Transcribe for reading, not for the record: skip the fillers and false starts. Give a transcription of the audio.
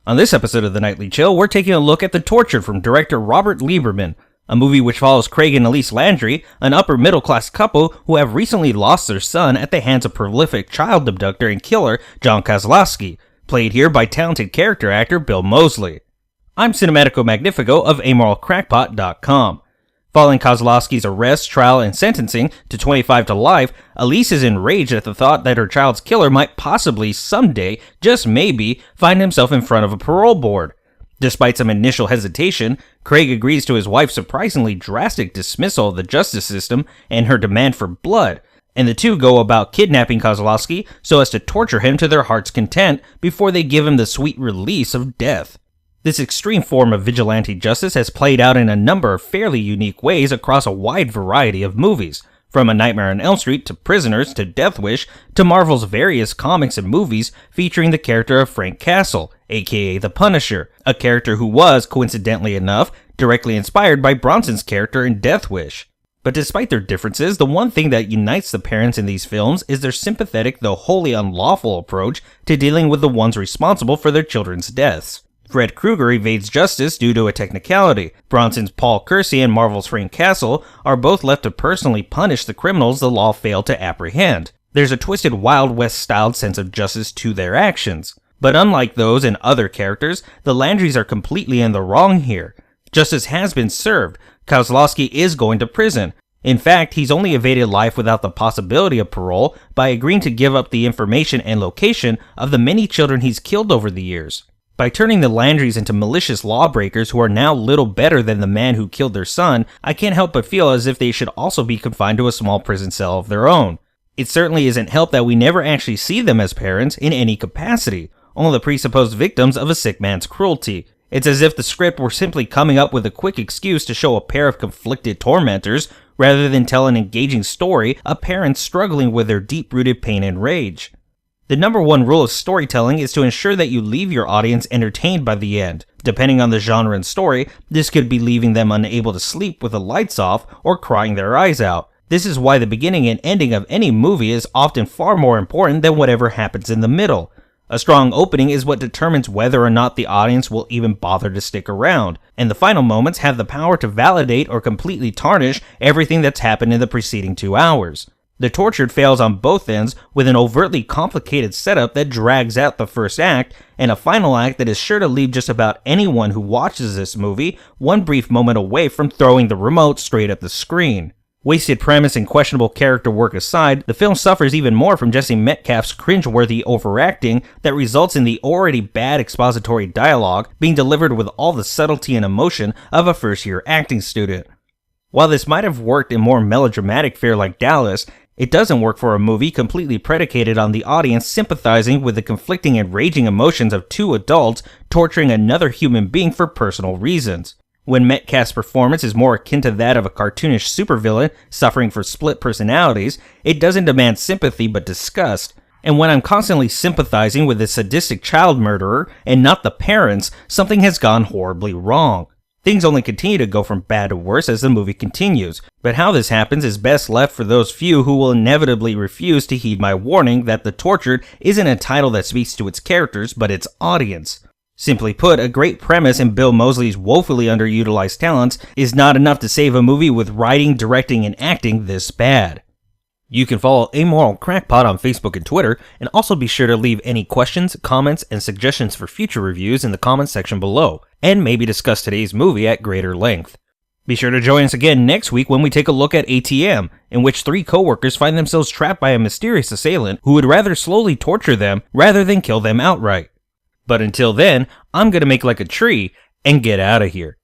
On this episode of The Nightly Chill, we're taking a look at The Tortured from director Robert Lieberman, a movie which follows Craig and Elise Landry, an upper-middle-class couple who have recently lost their son at the hands of prolific child abductor and killer John Kozlowski, played here by talented character actor Bill Moseley. I'm Cinematico Magnifico of AmoralCrackpot.com. Following Kozlowski's arrest, trial, and sentencing to 25 to life, Elise is enraged at the thought that her child's killer might possibly someday, just maybe, find himself in front of a parole board. Despite some initial hesitation, Craig agrees to his wife's surprisingly drastic dismissal of the justice system and her demand for blood, and the two go about kidnapping Kozlowski so as to torture him to their heart's content before they give him the sweet release of death. This extreme form of vigilante justice has played out in a number of fairly unique ways across a wide variety of movies, from A Nightmare on Elm Street to Prisoners to Death Wish to Marvel's various comics and movies featuring the character of Frank Castle, aka the Punisher, a character who was, coincidentally enough, directly inspired by Bronson's character in Death Wish. But despite their differences, the one thing that unites the parents in these films is their sympathetic though wholly unlawful approach to dealing with the ones responsible for their children's deaths. Fred Krueger evades justice due to a technicality. Bronson's Paul Kersey and Marvel's Frank Castle are both left to personally punish the criminals the law failed to apprehend. There's a twisted Wild West-styled sense of justice to their actions. But unlike those and other characters, the Landrys are completely in the wrong here. Justice has been served. Kozlowski is going to prison. In fact, he's only evaded life without the possibility of parole by agreeing to give up the information and location of the many children he's killed over the years. By turning the Landrys into malicious lawbreakers who are now little better than the man who killed their son, I can't help but feel as if they should also be confined to a small prison cell of their own. It certainly isn't helped that we never actually see them as parents in any capacity, only the presupposed victims of a sick man's cruelty. It's as if the script were simply coming up with a quick excuse to show a pair of conflicted tormentors, rather than tell an engaging story of parents struggling with their deep-rooted pain and rage. The number one rule of storytelling is to ensure that you leave your audience entertained by the end. Depending on the genre and story, this could be leaving them unable to sleep with the lights off or crying their eyes out. This is why the beginning and ending of any movie is often far more important than whatever happens in the middle. A strong opening is what determines whether or not the audience will even bother to stick around, and the final moments have the power to validate or completely tarnish everything that's happened in the preceding 2 hours. The Tortured fails on both ends with an overtly complicated setup that drags out the first act, and a final act that is sure to leave just about anyone who watches this movie one brief moment away from throwing the remote straight at the screen. Wasted premise and questionable character work aside, the film suffers even more from Jesse Metcalf's cringeworthy overacting that results in the already bad expository dialogue being delivered with all the subtlety and emotion of a first-year acting student. While this might have worked in more melodramatic fare like Dallas, it doesn't work for a movie completely predicated on the audience sympathizing with the conflicting and raging emotions of two adults torturing another human being for personal reasons. When Metcalf's performance is more akin to that of a cartoonish supervillain suffering for split personalities, it doesn't demand sympathy but disgust. And when I'm constantly sympathizing with the sadistic child murderer and not the parents, something has gone horribly wrong. Things only continue to go from bad to worse as the movie continues, but how this happens is best left for those few who will inevitably refuse to heed my warning that The Tortured isn't a title that speaks to its characters, but its audience. Simply put, a great premise and Bill Moseley's woefully underutilized talents is not enough to save a movie with writing, directing, and acting this bad. You can follow Amoral Crackpot on Facebook and Twitter, and also be sure to leave any questions, comments, and suggestions for future reviews in the comments section below, and maybe discuss today's movie at greater length. Be sure to join us again next week when we take a look at ATM, in which 3 co-workers find themselves trapped by a mysterious assailant who would rather slowly torture them rather than kill them outright. But until then, I'm gonna make like a tree and get out of here.